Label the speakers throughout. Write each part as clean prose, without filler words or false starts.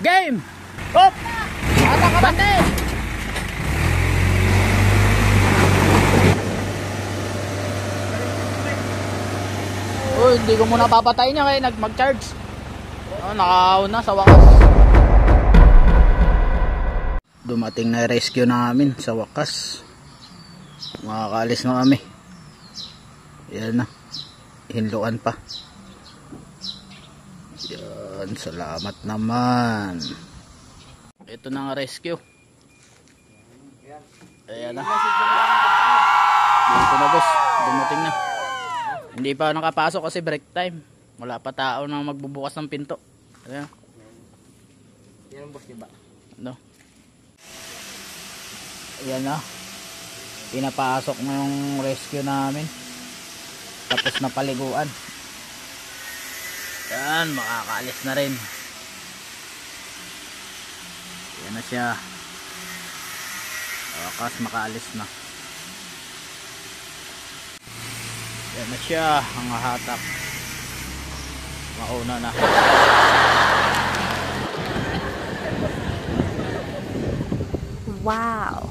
Speaker 1: Game! Hop! Bante! Oh, hindi ko muna papatayin niya kaya mag-charge. Oh, nakahon na sa wakas. Dumating na rescue namin sa wakas. Makakaalis na kami. Yan na. Hinluan pa. Yan, salamat naman. Ito na nga rescue. Ayan na. Dito na boss. Dumating na. Hindi pa nakapasok kasi break time. Wala pa tao na magbubukas ng pinto. Ayan.
Speaker 2: Yan ang boss, diba?
Speaker 1: Ano? Ayan na. Pinapasok na yung rescue namin. Tapos na paliguan. Ayan, makakaalis na rin. Ayan na siya. Wakas makaalis na. Ayan na siya, ang hatak. Mauna na.
Speaker 3: Wow.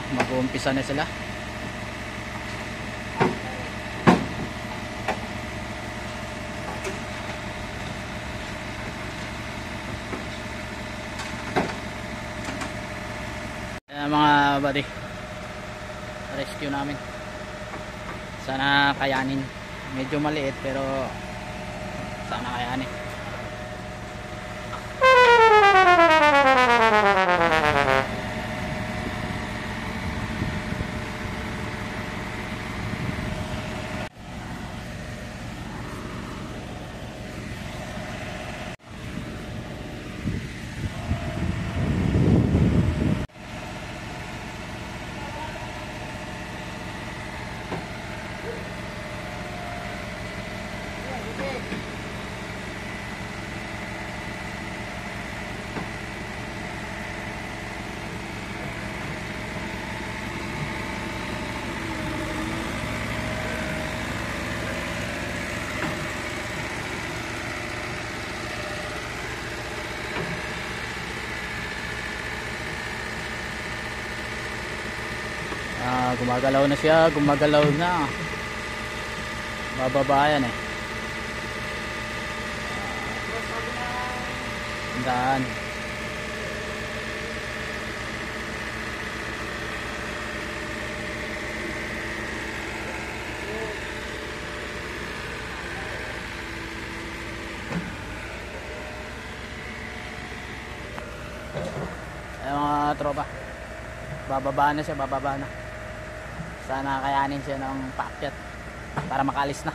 Speaker 1: Mag-uumpisa na sila. Mga buddy, rescue namin. Sana kayanin. Medyo maliit pero sana kayanin. Gumagalaw na siya, gumagalaw na. Bababa yan eh. Tandaan. Ay mga tropa, bababa na siya, bababa na. Sana kayanin siya ng paakyat para makalis na.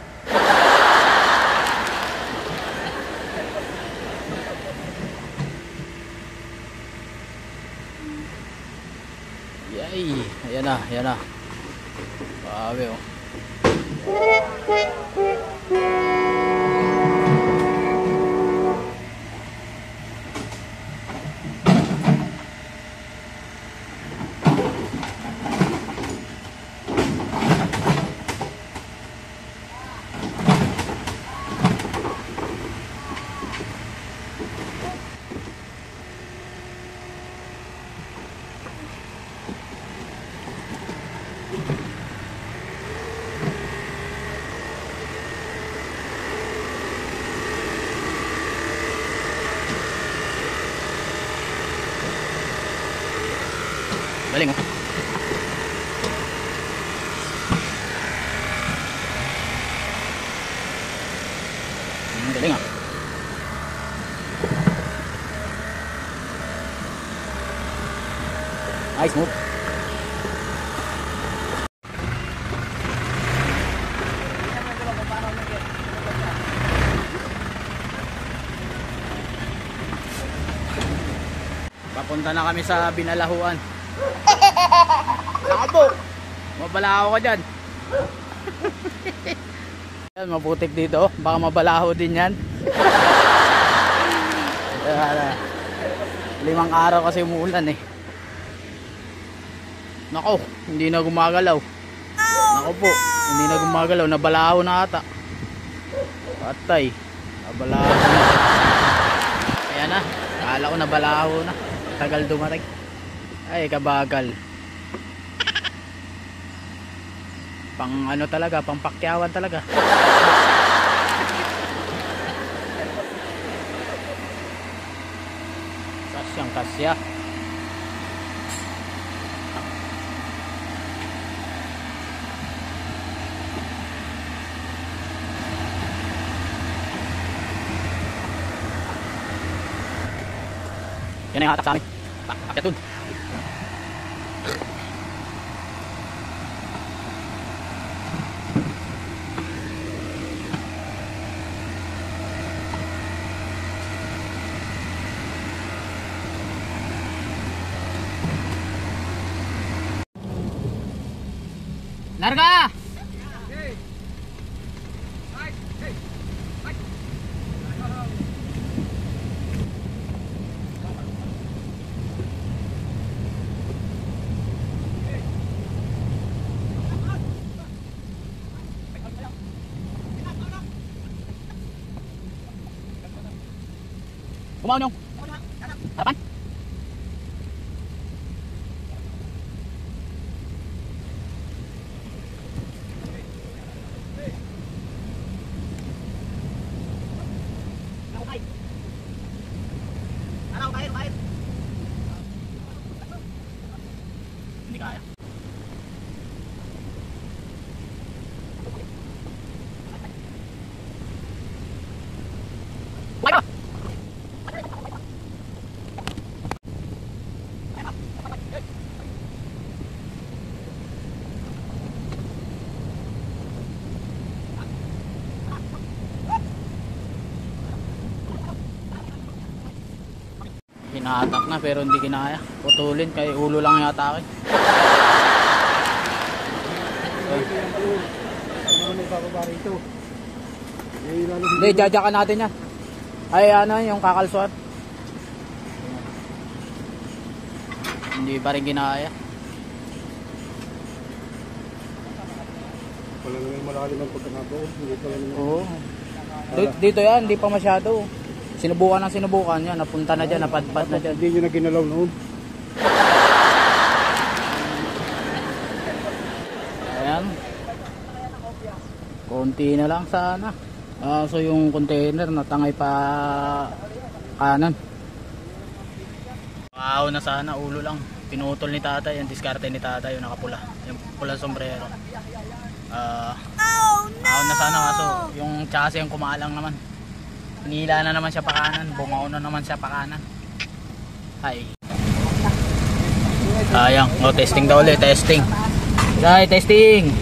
Speaker 1: Yay! Ayan na, ayan na. Bawi oh. Galing oh. Galing ah. Nice move. Papunta na kami sa Binalahuan. Nakabo! Mabalaho ka dyan. Yan, maputik dito. Baka mabalaho din yan. Kaya, 5 araw kasi umuulan eh. Nako, hindi na gumagalaw. Nako po, hindi na gumagalaw. Nabalaho na ata. Patay. Nabalaho na. Kaya na, kala ko nabalaho na. Tagal dumating. Ay, kabagal. Pang ano talaga, pang pakyawan talaga. Kasyang kasya. Yan ang hatak sa amin. Akyat dun. Larga! Kumaon yung harapan. Hindi kaya. Hinahatak na pero hindi kinaya. Putulin kay ulo lang yata akin. Hindi, jajakan natin yan. Ay ano yung kakalsuan. Hindi pa rin kinaya.
Speaker 3: Wala naman malalim ang pagkakapo. Hindi pa naman.
Speaker 1: Oo. Dito yan, hindi pa masyado. Sinubukan yan, napunta na dyan, napadpad na dyan.
Speaker 3: Hindi nyo na ginalaw noon.
Speaker 1: Ayan. Konti na lang sana. So yung container natangay pa kanan. Wow na sana, ulo lang. Pinutol ni tatay, yung diskarte ni tatay, yung nakapula. Yung pula sombrero. Wow na sana kaso yung chassis yung kumalang naman. Hinila na naman siya pa kanan, bumao na naman siya pa kanan. Ay. Sayang, testing daw ulit, testing. Ay, testing.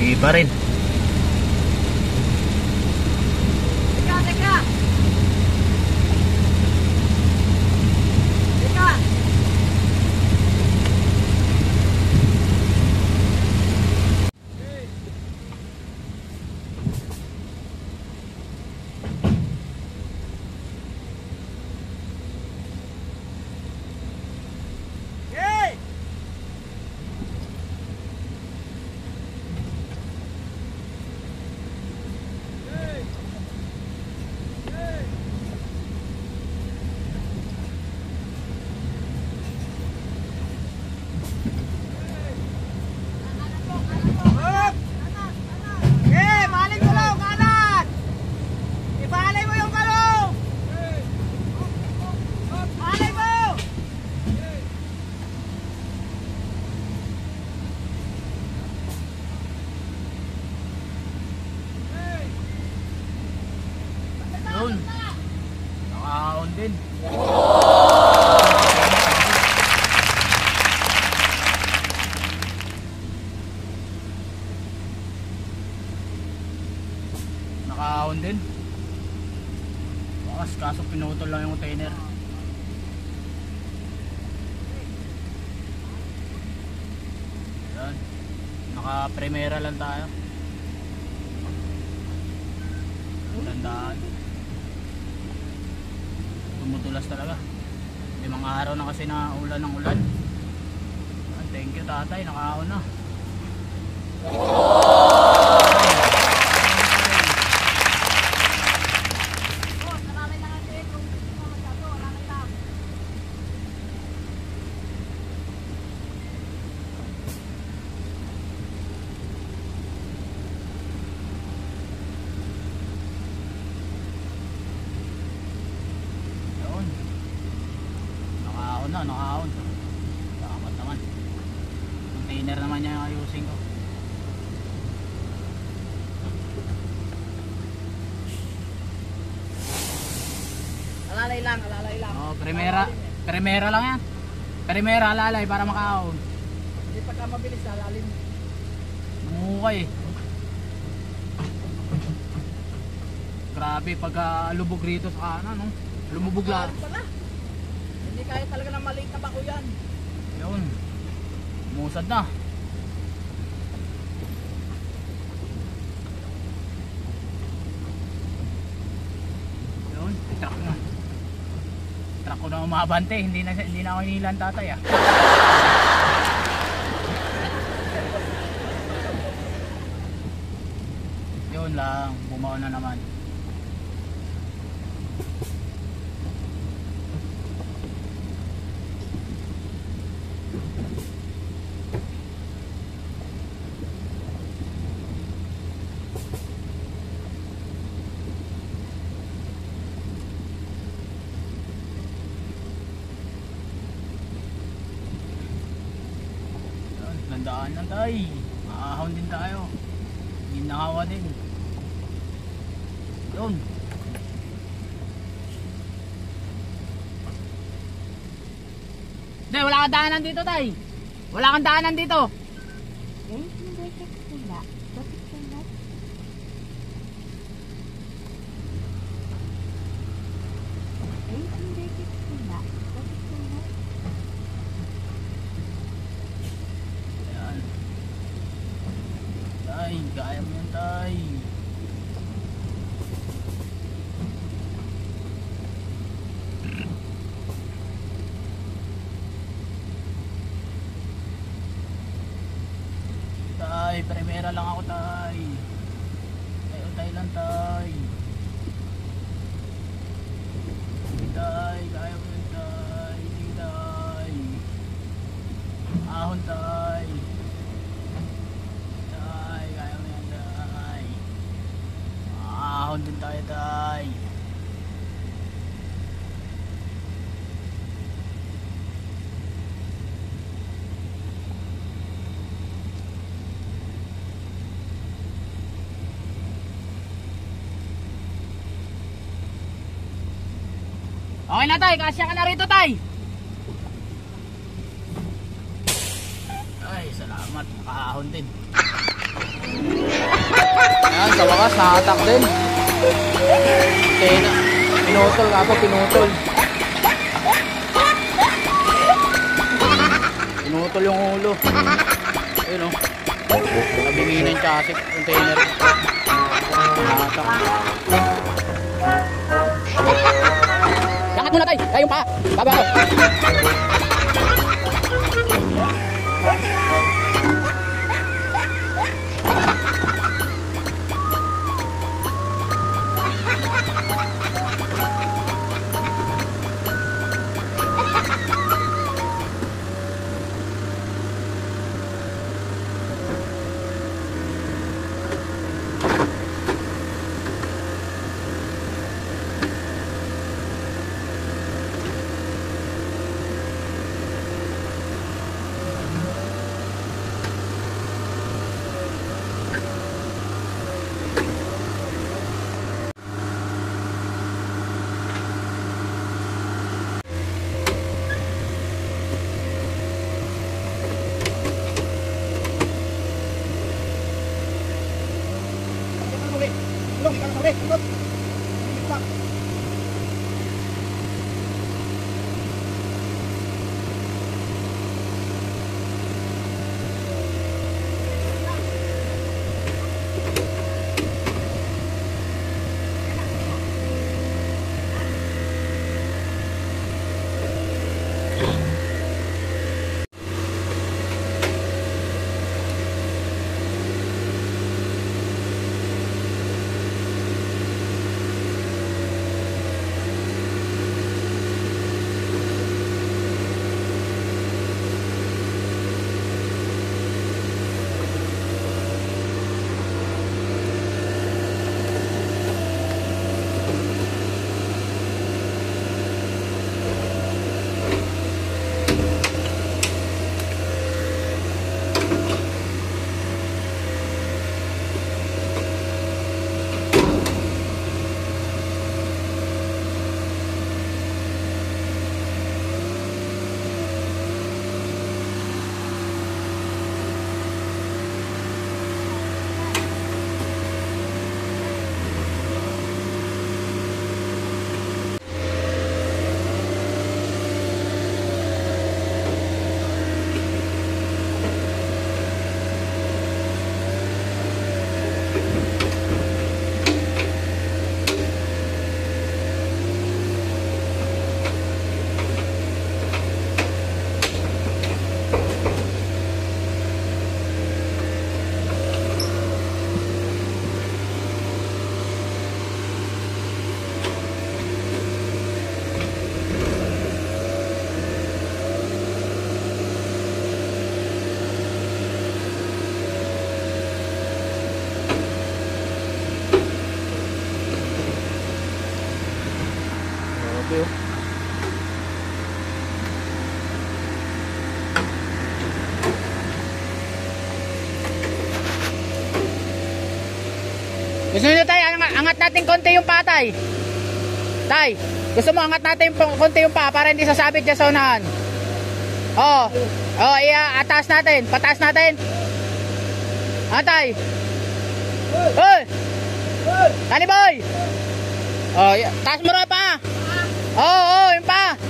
Speaker 1: Hindi pa rin.
Speaker 2: Teka! Teka! Teka!
Speaker 1: kaso pinutol lang yung container. Yan, naka primera lang tayo. Tandaan, tumutulas talaga. 5 araw na kasi na ulan ng ulan. Thank you tatay, nakaahon na. Nakaahon. Salamat naman. Container naman niya yung ayusin ko.
Speaker 2: Alalay lang.
Speaker 1: Oh, primera lang yan. Primera alalay para makaahon.
Speaker 2: Hindi pagka mabilis, lalalim.
Speaker 1: Mukay. Grabe pagka lubog rito sa kanan, no? Lumubog lang.
Speaker 2: Hindi kaya talaga ng maliit na bako yan.
Speaker 1: Yun. Musad na. Yun, truck na. Truck ko na umabante, hindi na ako inilan tatay ah. Yun lang, bumaw na naman. Tandaan lang tayo, maahon din tayo, ginakawa din. Yun. Hindi, wala kang daanan dito tay. Wala kang daanan dito. Tay, kaya mo yan tay. Tay, primera lang ako tay. Tay lang tay. Tay, kaya mo yan tay. Sige tay. Ahon tay. Ahon din tayo tay. Okay na tay, kasya ka na rito tay. Ay, salamat, nakaahon din. Ayan, sa wakas nakatak din. Pinutol nga po, pinutol. Pinutol yung ulo. Ayun o. Nabingi na yung chassis, container. Nakatak. Yangat muna tayo, ayun pa. Baba ako. Gusto nyo tay, angat natin konti yung pa tay. Tay, gusto mo angat natin konti yung pa para hindi sasabit dyan sa unahan. Oh, ataas natin, pataas natin. Tay. Hoy! Tani boy! Oh, taas mo rin pa. Oo, yung pa.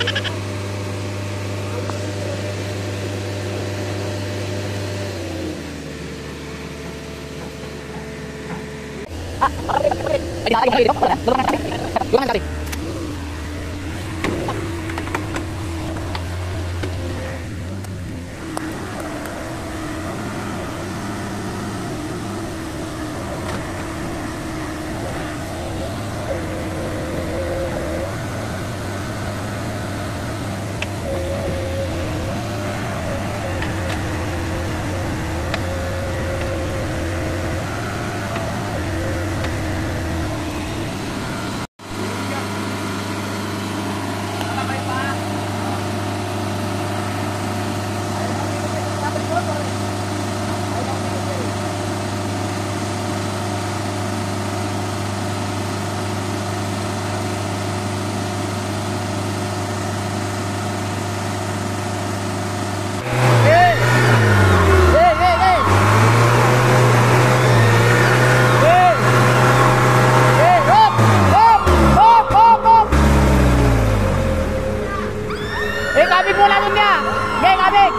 Speaker 1: Kabig muna nun niya. Okay, kabig.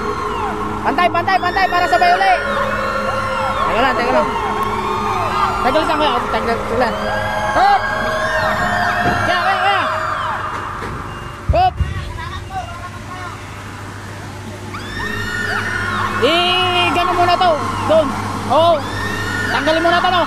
Speaker 1: Pantay para sabay uli. Teka lang. Tagal lang kuya. Tagal. Hop! Kaya. Hop! Gano'n muna to. Doon. Oo. Tanggalin muna to, no?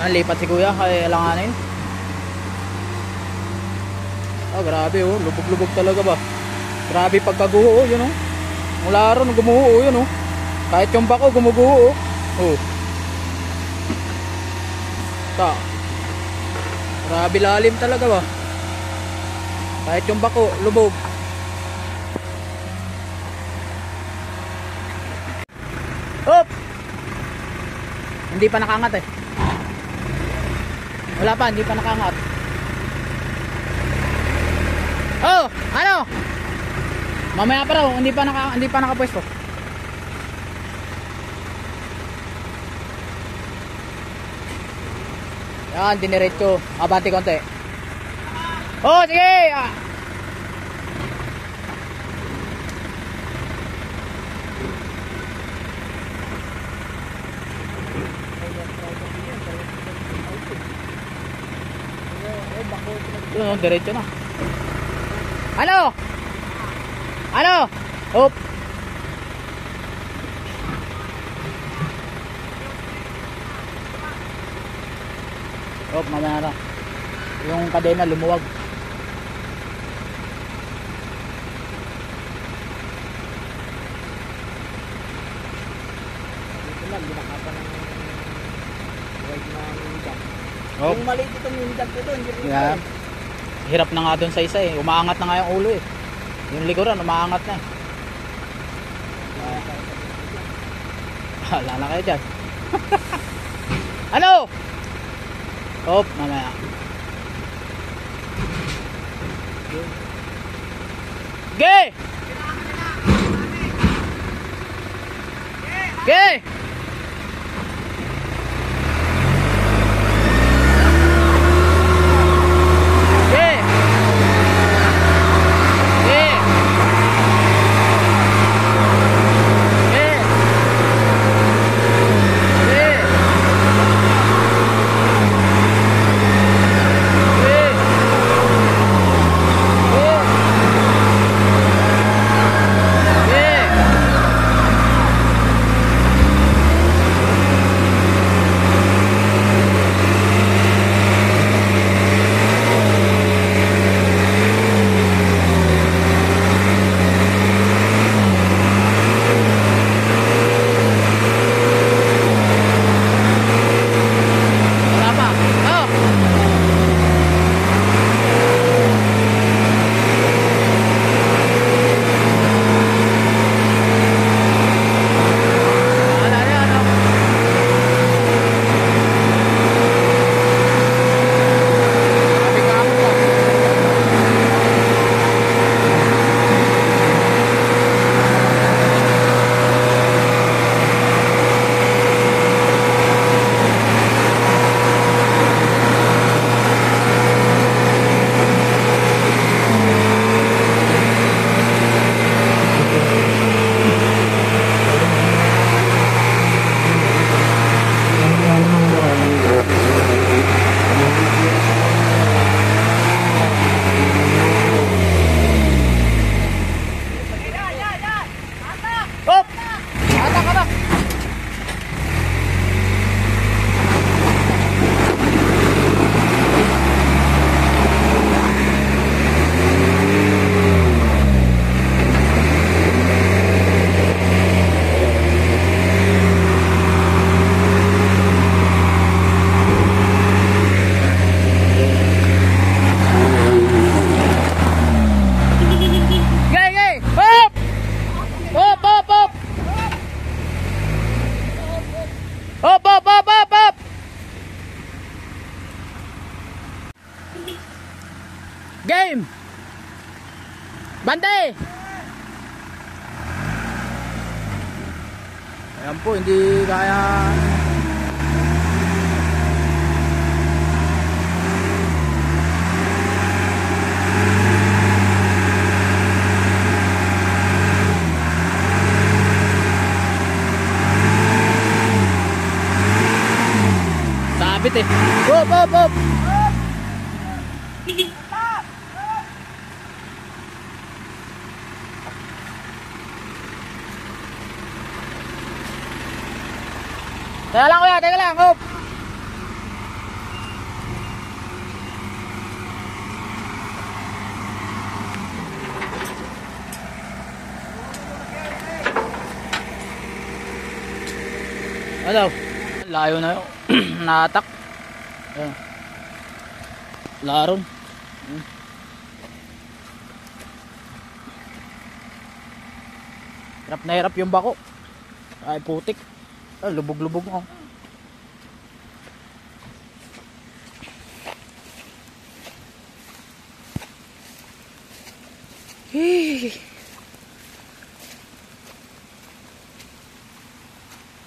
Speaker 1: Lipat si kuya kaya alanganin. Grabe oh, lubog-lubog talaga ba. Grabe pagkaguho oh, yun oh. Mula ron gumuho oh, yun oh. Kahit yung bako gumuguho oh. Grabe lalim talaga ba. Kahit yung bako lubog. Hop! Hindi pa nakangat eh. Wala pa, hindi pa nakangat. Oh, ano? Mamaya pa raw, hindi pa nakapwesto. Yan, diniretso. Abante konti. Oh, sige. Diretso na. Ano? Hop. Hop, mamaya na. Yung kadena lumuwag. Dito lang, binakapa ng wide na minjak. Yung maliit itong minjak dito, hindi rin ito. Hirap na nga doon sa isa eh. Umaangat na nga yung ulo eh. Yung likuran, umaangat na eh. Wala na kayo dyan. Ano? Hop, mamaya. Ge! Game! Bante! Ayan po, hindi kaya. Sabit eh. Hop, hop, hop. Teka lang kuya, teka lang. Hop. Ano? Layo na yun. Naatak. Ayan. Laron. Hirap na hirap yung bako. Ay putik. Ah, lubog-lubog mo.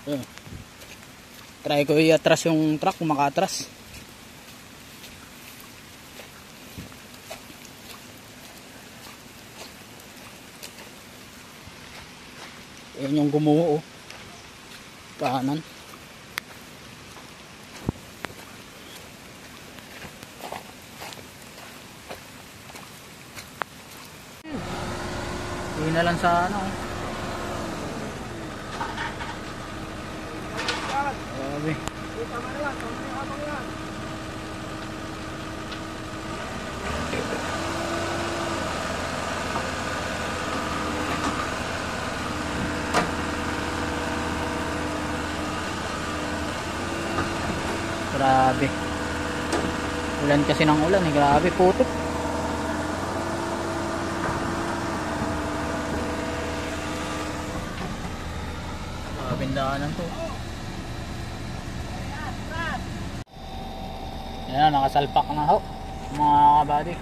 Speaker 1: Ayan. Try ko i-atras yung truck kung maka-atras. Ayan yung gumuho oh. Kanan. Hindi na lang sa ano. Grabe. Grabe. Ulan kasi ng ulan eh. Grabe putik. Kabindaanan to. Ayan, nakasalpak na ho mga kabady.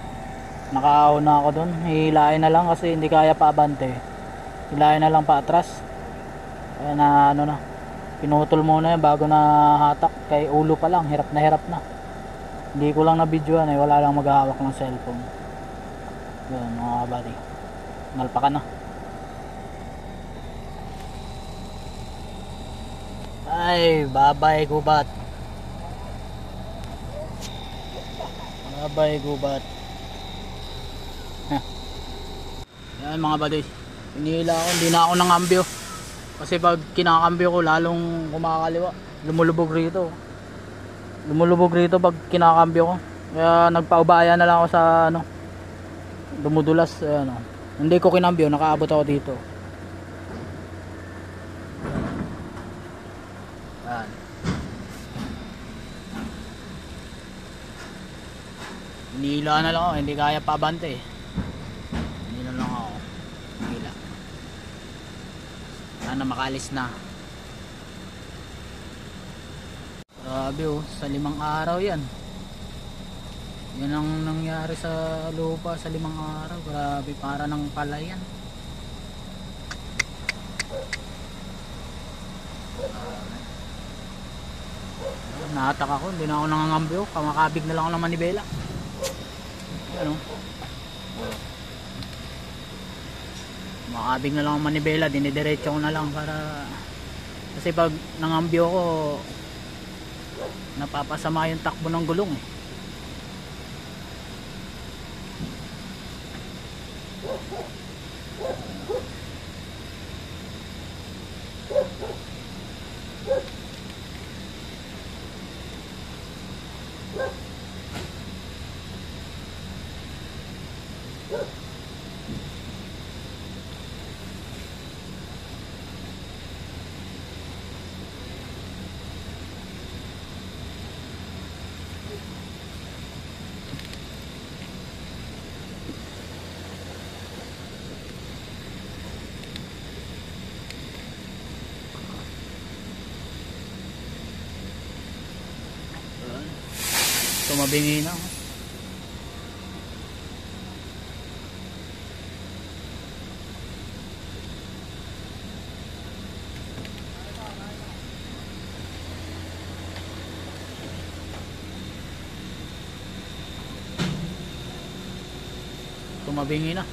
Speaker 1: Nakaahon na ako dun. Hihilain na lang kasi hindi kaya pa abante. Hilain na lang pa atras. Kaya na ano na. Pinutol muna yan bago na hatak. Kay ulo pa lang, hirap na. Hindi ko lang na-videoan eh, wala lang maghahawak ng cellphone. Yun mga kabady. Nalpakan na. Ay, babay gubat. Babay gubat. Yan mga buddy. Pinihila ako, hindi na ako nangambyo. Kasi pag kinakambyo ko lalong kumakaliwa. Lumulubog rito pag kinakambyo ko. Kaya nagpaubaya na lang ako sa ano, dumudulas. Ayan, oh. Hindi ko kinambyo, nakaabot ako dito. Ayan. Hinihila na lang ako, hindi kaya pabante eh. Hinihila lang ako. Hinihila. Sana makalis na. Grabe oh, sa 5 araw yan. Yan ang nangyari sa lupa sa 5 araw. Grabe, para ng palayan. Nahatak ako, hindi na ako nangangambyo. Kamakabig na lang ako ng manibela. Ano? Makabig na lang ang manibela, dinidiretso ko na lang para kasi pag nangambyo ko napapasama yung takbo ng gulong eh. Tumabingi na. tumabingi na.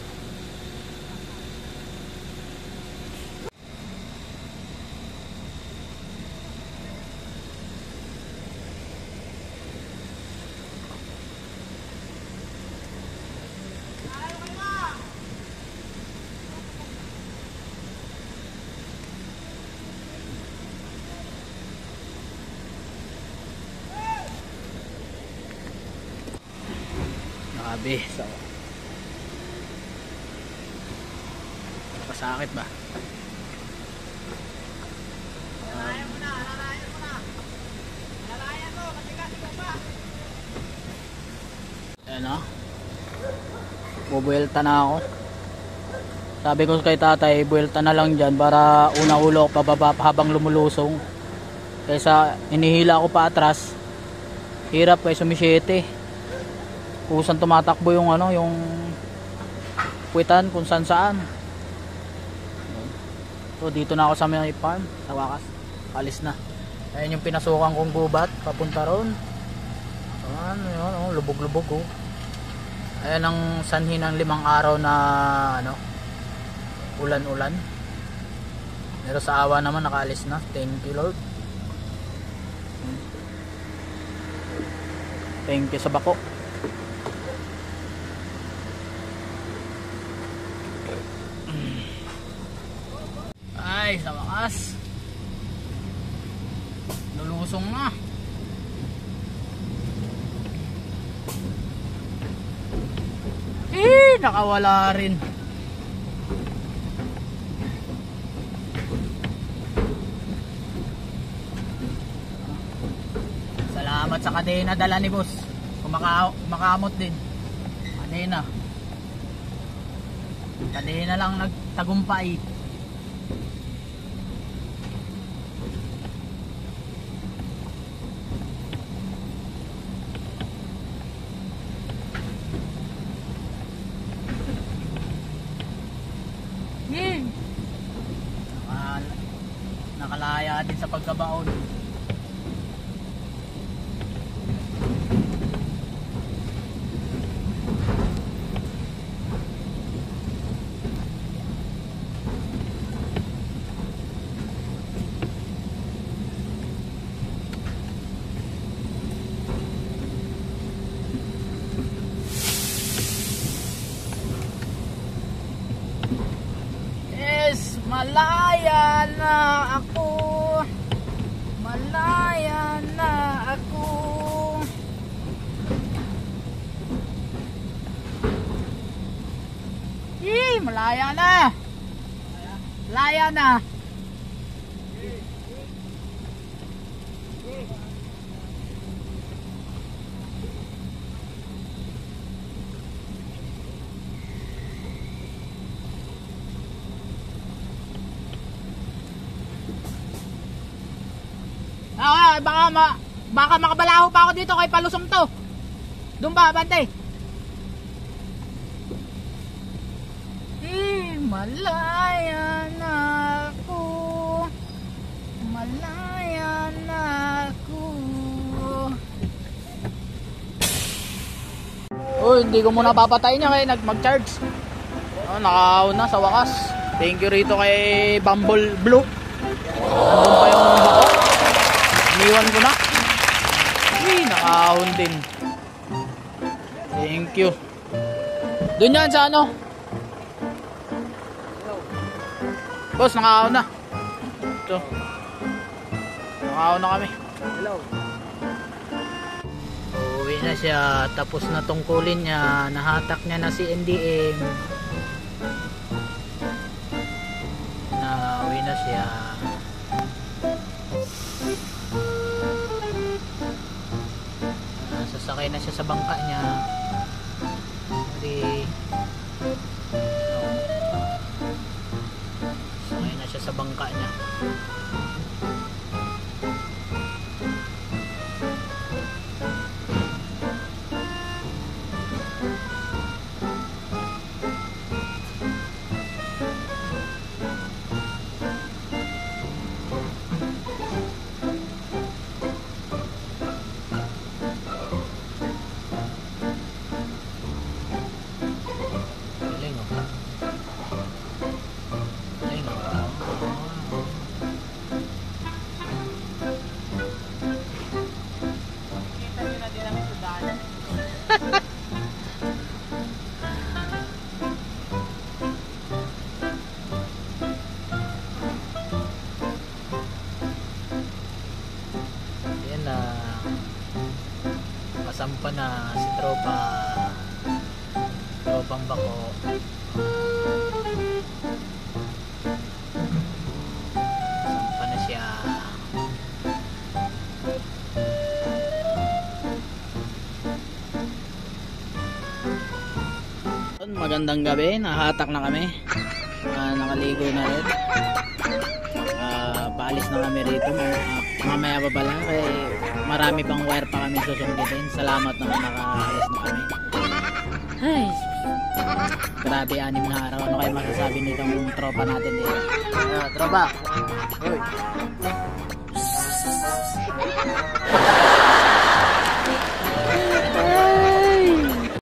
Speaker 1: Grabe, sawa. Pasakit ba?
Speaker 2: Lalayan mo na, lalayan mo na. Lalayan mo, matigas mo pa.
Speaker 1: Ayan o. Bubuelta na ako. Sabi ko kay tatay, buelta na lang dyan para unang ulo ko pababa habang lumulusong. Kaysa inihila ko pa atras. Hirap kay sumisyete. Kusang tumatakbo yung ano, yung puwitan kung saan saan. So dito na ako sa may farm, sa wakas. Alis na. Ayun yung pinasukan kong gubat papunta ron. Ano yun, oh, lubog-lubog oh. Ayan ang sanhi ng 5 araw na ano, ulan-ulan. Pero sa awa naman nakaalis na. Thank you Lord. Thank you sa bako. Ay, sa wakas lulusong na. Nakawala rin. Salamat sa kadena dala ni boss. Kumakamot din. Kadena. Kadena lang nagtagumpay. Nakalaya din sa pagkabaon. Yes, malaya na ako. Malaya na ako. Malaya na. Malaya na. Baka makabalaho pa ako dito kay palusong to. Doon ba, bante? Malaya na ako. Malaya na ako. Oh, hindi ko muna papatayin niya kaya mag-charge. Oh, nakaaw na sa wakas. Thank you rito kay Bumble Blue. Nandun pa yung bako. Iniwan ko na. Nakaahon din. Thank you. Doon yan sa ano. Boss, nakaahon na. Ito. Nakaahon na kami.
Speaker 2: Hello.
Speaker 1: Uwi na siya. Tapos na tungkulin niya. Nahatak niya na si NDM. Uwi na siya. Sasakay na siya sa bangka niya. Sakay na siya sa bangka niya. pang bako. Sampa na siya. Magandang gabi, nahatak na kami. Nakaligo na rin. Paalis na kami rito. Mamaya pa pala kaya marami pang wire pa kami susungkitin. Salamat naman nakaalis na kami. Ay, grabe, 6 na araw. Ano kayo masasabi nitong tropa natin dito? Tropa! Uy!